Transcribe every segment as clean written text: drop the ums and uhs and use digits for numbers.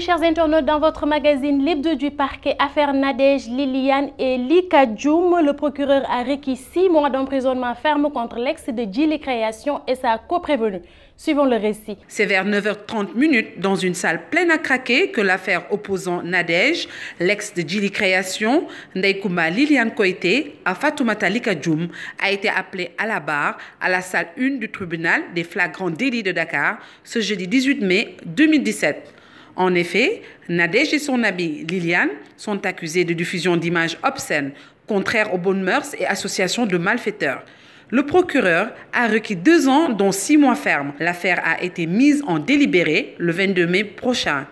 chers internautes, dans votre magazine L'Hebdo du parquet, affaire Nadège, Liliane et Lika Djoum. Le procureur a requis 6 mois d'emprisonnement ferme contre l'ex de Djily Création et sa coprévenue. Suivons le récit. C'est vers 9h30 dans une salle pleine à craquer que l'affaire opposant Nadège, l'ex de Djily Création, Ndeye Coumba Liliane Koité à Fatoumata Lika Djoum a été appelée à la barre à la salle 1 du tribunal des flagrants délits de Dakar ce jeudi 18 mai 2017. En effet, Nadège et son amie Liliane sont accusés de diffusion d'images obscènes, contraires aux bonnes mœurs et association de malfaiteurs. Le procureur a requis 2 ans, dont 6 mois ferme. L'affaire a été mise en délibéré le 22 mai prochain.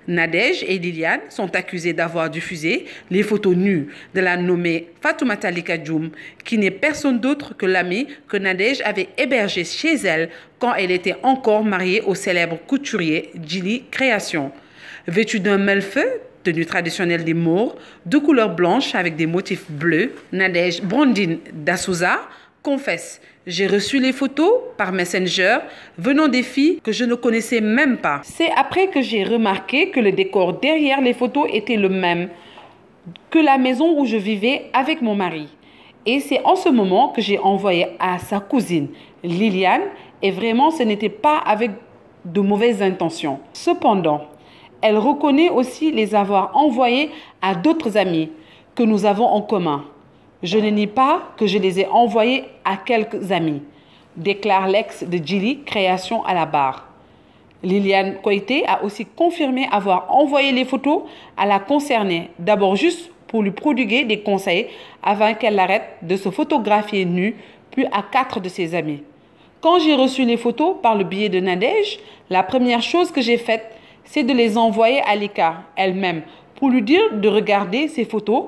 Nadège et Liliane sont accusés d'avoir diffusé les photos nues de la nommée Fatoumata Lika Djoum, qui n'est personne d'autre que l'amie que Nadège avait hébergée chez elle quand elle était encore mariée au célèbre couturier Djily Création. Vêtue d'un melfeu, tenue traditionnelle des Maures, de couleur blanche avec des motifs bleus, Nadège Brandine Dassouza confesse: j'ai reçu les photos par Messenger venant des filles que je ne connaissais même pas. C'est après que j'ai remarqué que le décor derrière les photos était le même que la maison où je vivais avec mon mari. Et c'est en ce moment que j'ai envoyé à sa cousine Liliane, et vraiment ce n'était pas avec de mauvaises intentions. Cependant, elle reconnaît aussi les avoir envoyés à d'autres amis que nous avons en commun. Je ne nie pas que je les ai envoyés à quelques amis, déclare l'ex de Djily Création à la barre. Liliane Koité a aussi confirmé avoir envoyé les photos à la concernée, d'abord juste pour lui prodiguer des conseils avant qu'elle arrête de se photographier nue, puis à 4 de ses amis. Quand j'ai reçu les photos par le biais de Nadège, la première chose que j'ai faite, c'est de les envoyer à Lika elle-même pour lui dire de regarder ces photos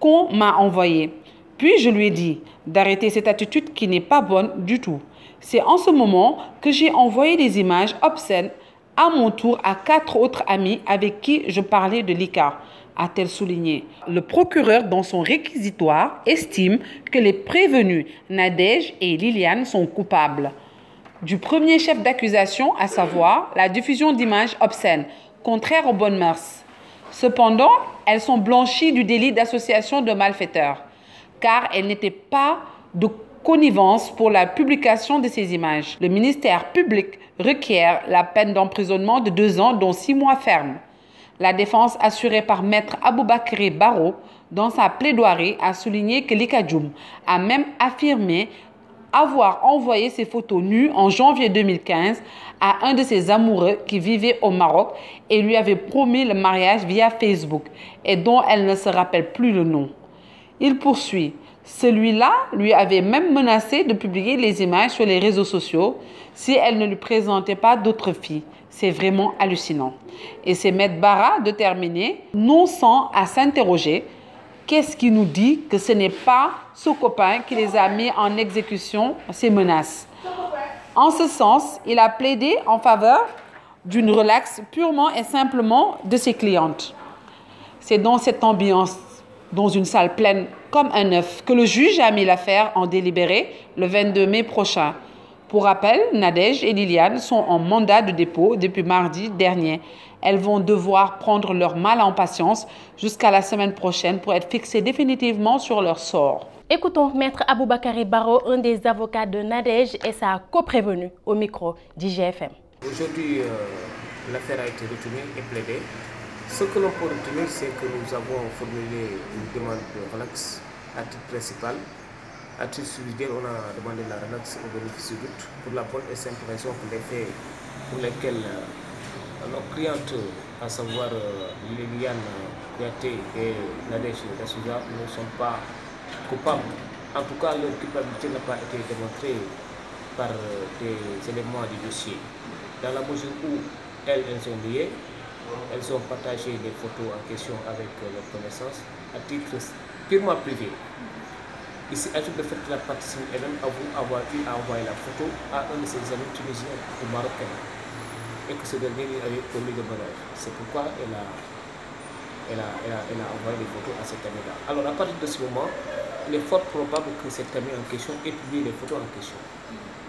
qu'on m'a envoyées. Puis je lui ai dit d'arrêter cette attitude qui n'est pas bonne du tout. C'est en ce moment que j'ai envoyé des images obscènes à mon tour à 4 autres amis avec qui je parlais de Lika, a-t-elle souligné. Le procureur, dans son réquisitoire, estime que les prévenus Nadège et Liliane sont coupables du premier chef d'accusation, à savoir la diffusion d'images obscènes, contraires aux bonnes mœurs. Cependant, elles sont blanchies du délit d'association de malfaiteurs, car elles n'étaient pas de connivence pour la publication de ces images. Le ministère public requiert la peine d'emprisonnement de 2 ans, dont 6 mois ferme. La défense assurée par Maître Aboubakry Baro, dans sa plaidoirie, a souligné que Lika Djoum a même affirmé avoir envoyé ses photos nues en janvier 2015 à un de ses amoureux qui vivait au Maroc et lui avait promis le mariage via Facebook et dont elle ne se rappelle plus le nom. Il poursuit. Celui-là lui avait même menacé de publier les images sur les réseaux sociaux si elle ne lui présentait pas d'autres filles. C'est vraiment hallucinant. Et c'est Maître Bara de terminer, non sans à s'interroger: qu'est-ce qui nous dit que ce n'est pas ce copain qui les a mis en exécution, ces menaces? En ce sens, il a plaidé en faveur d'une relaxe purement et simplement de ses clientes. C'est dans cette ambiance, dans une salle pleine comme un œuf, que le juge a mis l'affaire en délibéré le 22 mai prochain. Pour rappel, Nadège et Liliane sont en mandat de dépôt depuis mardi dernier. Elles vont devoir prendre leur mal en patience jusqu'à la semaine prochaine pour être fixées définitivement sur leur sort. Écoutons Maître Aboubakry Baro, un des avocats de Nadège et sa coprévenue, au micro d'IGFM. Aujourd'hui, l'affaire a été retenue et plaidée. Ce que l'on peut retenir, c'est que nous avons formulé une demande de relax à titre principal. À titre subsidiaire, on a demandé la relax au bénéfice du doute pour la bonne et simple raison que les faits pour lesquels nos clientes, à savoir Liliane Koité et Nadège Dassouza, ne sont pas coupables. En tout cas, leur culpabilité n'a pas été démontrée par des éléments du dossier. Dans la mesure où elles sont liées, elles ont partagé les photos en question avec leurs connaissances à titre purement privé. Ici, ajoute le fait que la participante elle-même avoue avoir eu à envoyer la photo à un de ses amis tunisiens ou marocains et que ce dernier lui avait promis de mariage. C'est pourquoi elle a envoyé les photos à cet ami-là. Alors, à partir de ce moment, il est fort probable que cet ami en question ait publié les photos en question.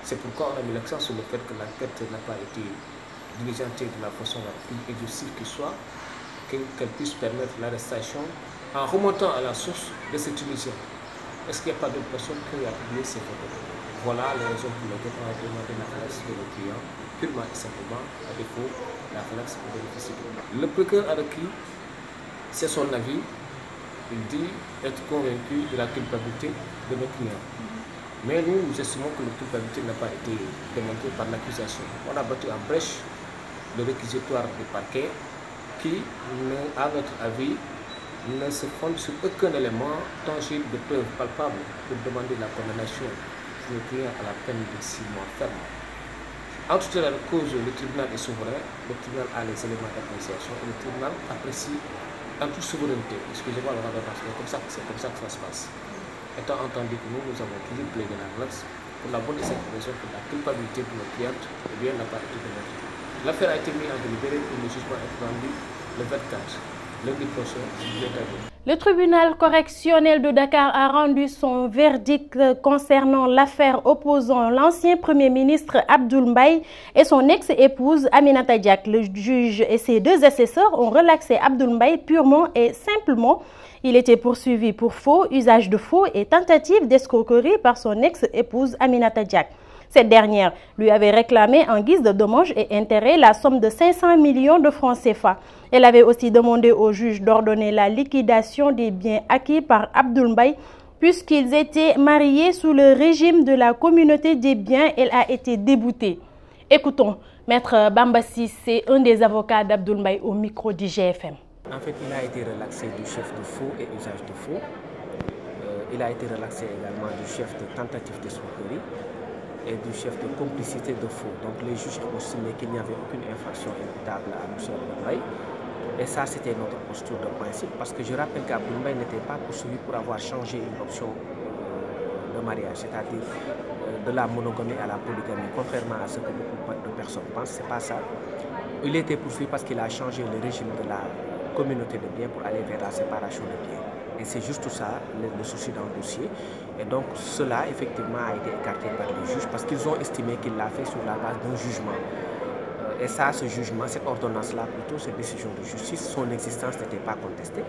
C'est pourquoi on a mis l'accent sur le fait que l'enquête n'a pas été diligentée de la façon la plus exhaustive qui soit, qu'elle puisse permettre l'arrestation en remontant à la source de cette illusion. Est-ce qu'il n'y a pas d'autres personnes qui ont publié ces photos? Voilà les raisons pour lesquelles on a demandé la relaxe de nos clients, purement et simplement, à défaut, la relaxe pour bénéficier de nous. Le procureur a requis, c'est son avis, il dit être convaincu de la culpabilité de nos clients. Mais nous estimons que la culpabilité n'a pas été démontrée par l'accusation. On a battu en brèche le réquisitoire du parquet qui, à notre avis, ne se fonde sur aucun élément tangible de preuve palpable pour demander la condamnation de nos clients à la peine de 6 mois ferme. En toute la cause, le tribunal est souverain, le tribunal a les éléments d'appréciation et le tribunal apprécie en toute souveraineté. Excusez-moi le redondance, mais c'est comme ça que ça se passe. Étant entendu que nous avons toujours plaidé la relaxe pour la bonne et simple raison que la culpabilité de nos clientes n'a pas été démontrée. L'affaire a été mise en délibéré et le jugement est rendu le 24. Le tribunal correctionnel de Dakar a rendu son verdict concernant l'affaire opposant l'ancien Premier ministre Abdoul Mbaye et son ex-épouse Aminata Diack. Le juge et ses 2 assesseurs ont relaxé Abdoul Mbaye purement et simplement. Il était poursuivi pour faux, usage de faux et tentative d'escroquerie par son ex-épouse Aminata Diack. Cette dernière lui avait réclamé en guise de dommages et intérêts la somme de 500 millions de francs CFA. Elle avait aussi demandé au juge d'ordonner la liquidation des biens acquis par Abdoul Mbaye puisqu'ils étaient mariés sous le régime de la communauté des biens. Elle a été déboutée. Écoutons Maître Bamba Cissé, un des avocats d'Abdoul Mbaye au micro du GFM. En fait, il a été relaxé du chef de faux et usage de faux. Il a été relaxé également du chef de tentative d'escroquerie et du chef de complicité de faux. Donc les juges ont estimé qu'il n'y avait aucune infraction imputable à M. Abdoul Mbaye. Et ça, c'était notre posture de principe, parce que je rappelle qu'Abdoul Mbaye n'était pas poursuivi pour avoir changé une option de mariage, c'est-à-dire de la monogamie à la polygamie, contrairement à ce que beaucoup de personnes pensent. C'est pas ça. Il était poursuivi parce qu'il a changé le régime de la communauté de biens pour aller vers la séparation de biens. Et c'est juste ça, le souci dans le dossier. Et donc cela, effectivement, a été écarté par les juges parce qu'ils ont estimé qu'il l'a fait sur la base d'un jugement. Et ça, ce jugement, cette ordonnance-là, plutôt cette décision de justice, son existence n'était pas contestée.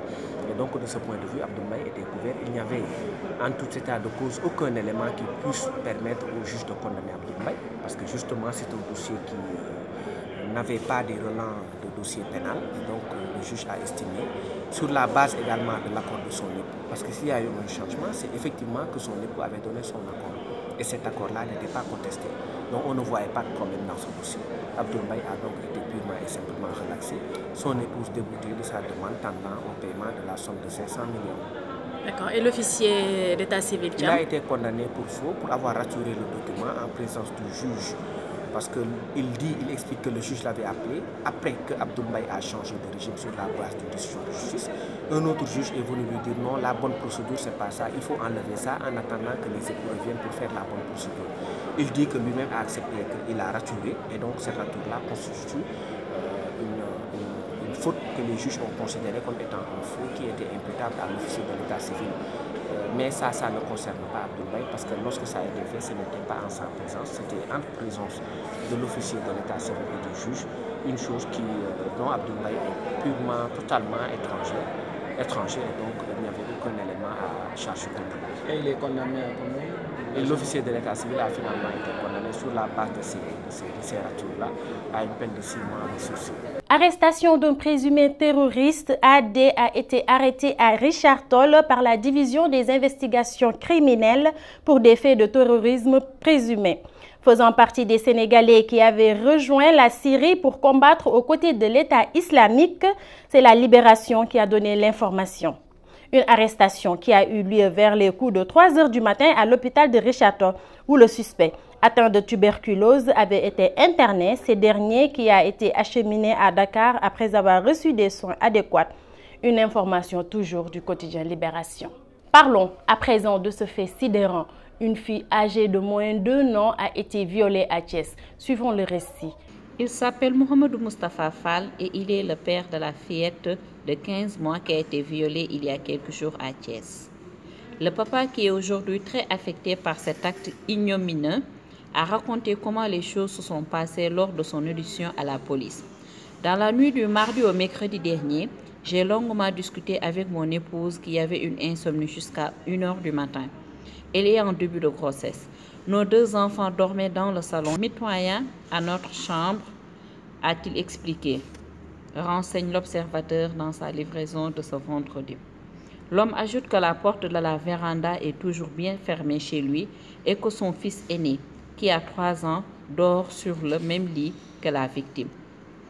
Et donc, de ce point de vue, Abdoul Mbaye était couvert. Il n'y avait, en tout état de cause, aucun élément qui puisse permettre au juge de condamner Abdoul Mbaye. Parce que justement, c'est un dossier qui n'avait pas des relents de dossier pénal. Et donc, le juge a estimé, sur la base également de l'accord de son époux, parce que s'il y a eu un changement, c'est effectivement que son époux avait donné son accord. Et cet accord-là n'était pas contesté. Donc, on ne voyait pas de problème dans ce dossier. Abdoul Mbaye a donc été purement et simplement relaxé. Son épouse déboutée de sa demande tendant au paiement de la somme de 500 millions. D'accord. Et l'officier d'état civil? Il a été condamné pour faux, pour avoir raturé le document en présence du juge. Parce qu'il explique que le juge l'avait appelé après que Abdoul Mbaye a changé de régime sur la base d'une décision de justice. Un autre juge est venu lui dire non, la bonne procédure c'est pas ça, il faut enlever ça en attendant que les époux reviennent pour faire la bonne procédure. Il dit que lui-même a accepté qu'il a raturé et donc cette rature-là constitue une faute que les juges ont considérée comme étant un faux qui était imputable à l'officier de l'état civil. Mais ça ne concerne pas Abdoul Mbaye parce que lorsque ça a été fait, ce n'était pas en sa présence, c'était en présence de l'officier de l'état civil et du juge, une chose dont Abdoul Mbaye est purement, totalement étranger et donc il n'y avait aucun élément à charger contre lui. Et il est condamné à combien? Et l'officier de l'état civil a finalement été condamné sur la base de ces ratures-là à une peine de 6 mois de sursis. Arrestation d'un présumé terroriste, AD a été arrêté à Richard Toll par la division des investigations criminelles pour des faits de terrorisme présumés. Faisant partie des Sénégalais qui avaient rejoint la Syrie pour combattre aux côtés de l'État islamique, c'est la Libération qui a donné l'information. Une arrestation qui a eu lieu vers les coups de 3 h du matin à l'hôpital de Richard Toll, où le suspect, atteint de tuberculose, avait été interné. Ce dernier qui a été acheminé à Dakar après avoir reçu des soins adéquats. Une information toujours du quotidien Libération. Parlons à présent de ce fait sidérant. Une fille âgée de moins d'1 an a été violée à Thiès. Suivons le récit. Il s'appelle Mohamedou Moustapha Fall et il est le père de la fillette de 15 mois qui a été violée il y a quelques jours à Thiès. Le papa, qui est aujourd'hui très affecté par cet acte ignominieux, a raconté comment les choses se sont passées lors de son audition à la police. Dans la nuit du mardi au mercredi dernier, j'ai longuement discuté avec mon épouse qui avait une insomnie jusqu'à 1h du matin. Elle est en début de grossesse. Nos 2 enfants dormaient dans le salon mitoyen à notre chambre, a-t-il expliqué, renseigne l'observateur dans sa livraison de ce vendredi. L'homme ajoute que la porte de la véranda est toujours bien fermée chez lui et que son fils aîné, qui a 3 ans, dort sur le même lit que la victime.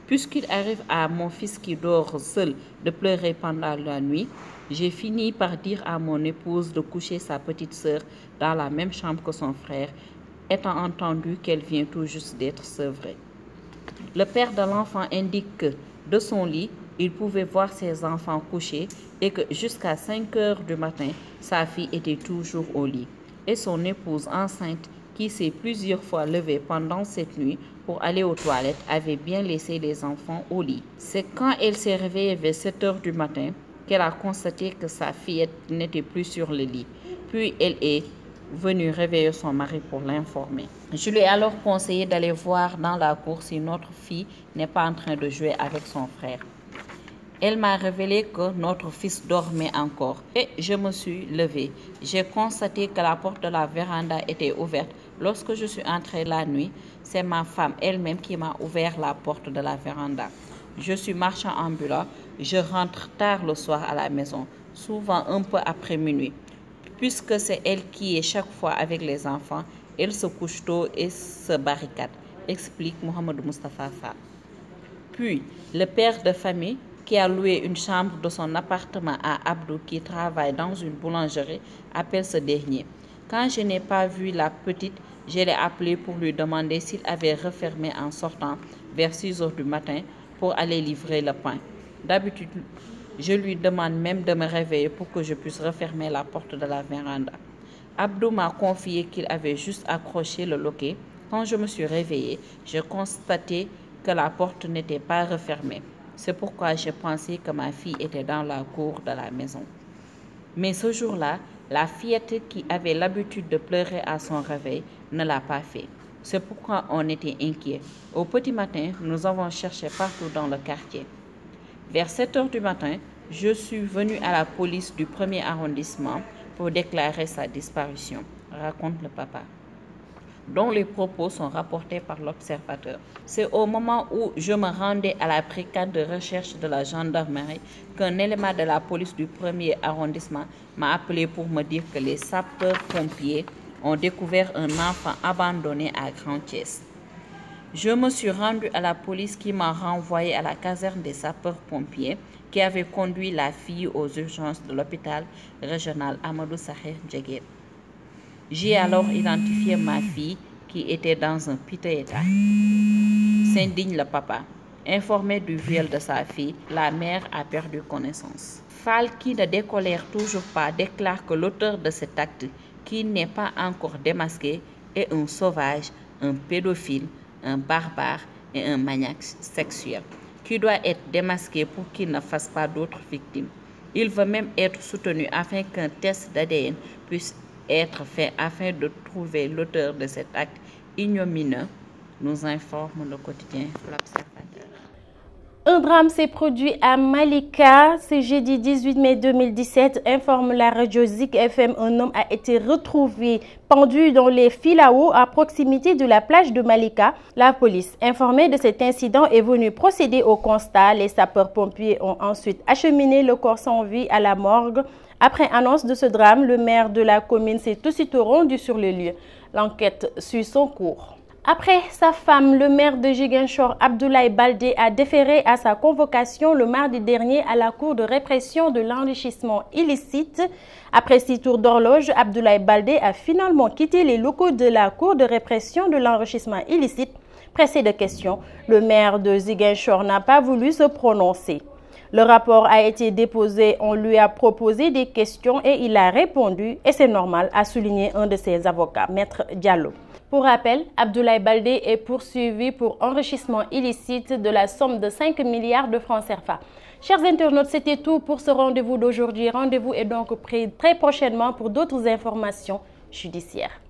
Puisqu'il arrive à mon fils qui dort seul de pleurer pendant la nuit, j'ai fini par dire à mon épouse de coucher sa petite sœur dans la même chambre que son frère, étant entendu qu'elle vient tout juste d'être sevrée. Le père de l'enfant indique que, de son lit, il pouvait voir ses enfants couchés et que jusqu'à 5 heures du matin, sa fille était toujours au lit. Et son épouse enceinte, qui s'est plusieurs fois levée pendant cette nuit pour aller aux toilettes, avait bien laissé les enfants au lit. C'est quand elle s'est réveillée vers 7 heures du matin qu'elle a constaté que sa fillette n'était plus sur le lit. Puis elle est venue réveiller son mari pour l'informer. Je lui ai alors conseillé d'aller voir dans la cour si notre fille n'est pas en train de jouer avec son frère. Elle m'a révélé que notre fils dormait encore et je me suis levée. J'ai constaté que la porte de la véranda était ouverte. Lorsque je suis entrée la nuit, c'est ma femme elle-même qui m'a ouvert la porte de la véranda. Je suis marchand ambulant. Je rentre tard le soir à la maison, souvent un peu après minuit. Puisque c'est elle qui est chaque fois avec les enfants, elle se couche tôt et se barricade, explique Mohamedou Moustapha Fall. Puis, le père de famille, qui a loué une chambre de son appartement à Abdou, qui travaille dans une boulangerie, appelle ce dernier. Quand je n'ai pas vu la petite, je l'ai appelé pour lui demander s'il avait refermé en sortant vers 6 heures du matin pour aller livrer le pain. D'habitude, je lui demande même de me réveiller pour que je puisse refermer la porte de la véranda. Abdou m'a confié qu'il avait juste accroché le loquet. Quand je me suis réveillée, j'ai constaté que la porte n'était pas refermée. C'est pourquoi j'ai pensé que ma fille était dans la cour de la maison. Mais ce jour-là, la fillette qui avait l'habitude de pleurer à son réveil ne l'a pas fait. C'est pourquoi on était inquiets. Au petit matin, nous avons cherché partout dans le quartier. Vers 7 heures du matin, je suis venue à la police du 1er arrondissement pour déclarer sa disparition, raconte le papa, dont les propos sont rapportés par l'observateur. C'est au moment où je me rendais à la brigade de recherche de la gendarmerie qu'un élément de la police du 1er arrondissement m'a appelé pour me dire que les sapeurs-pompiers ont découvert un enfant abandonné à Grand Thiès. Je me suis rendue à la police qui m'a renvoyé à la caserne des sapeurs-pompiers qui avait conduit la fille aux urgences de l'hôpital régional Amadou Sakhir Ndiéguène. J'ai alors identifié ma fille qui était dans un piteux état. S'indigne le papa. Informé du viol de sa fille, la mère a perdu connaissance. Fall, qui ne décolère toujours pas, déclare que l'auteur de cet acte, qui n'est pas encore démasqué, est un sauvage, un pédophile, un barbare et un maniaque sexuel, qui doit être démasqué pour qu'il ne fasse pas d'autres victimes. Il veut même être soutenu afin qu'un test d'ADN puisse être fait afin de trouver l'auteur de cet acte ignominieux, nous informe le quotidien L'Observateur. Un drame s'est produit à Malika ce jeudi 18 mai 2017, informe la radio Zik FM. Un homme a été retrouvé pendu dans les filaos à proximité de la plage de Malika. La police, informée de cet incident, est venue procéder au constat. Les sapeurs-pompiers ont ensuite acheminé le corps sans vie à la morgue. Après annonce de ce drame, le maire de la commune s'est aussitôt rendu sur le lieu. L'enquête suit son cours. Après sa femme, le maire de Ziguinchor, Abdoulaye Baldé, a déféré à sa convocation le mardi dernier à la Cour de répression de l'enrichissement illicite. Après 6 tours d'horloge, Abdoulaye Baldé a finalement quitté les locaux de la Cour de répression de l'enrichissement illicite. Pressé de questions, le maire de Ziguinchor n'a pas voulu se prononcer. Le rapport a été déposé, on lui a proposé des questions et il a répondu, et c'est normal, a souligné un de ses avocats, Maître Diallo. Pour rappel, Abdoulaye Baldé est poursuivi pour enrichissement illicite de la somme de 5 milliards de francs CFA. Chers internautes, c'était tout pour ce rendez-vous d'aujourd'hui. Rendez-vous est donc pris très prochainement pour d'autres informations judiciaires.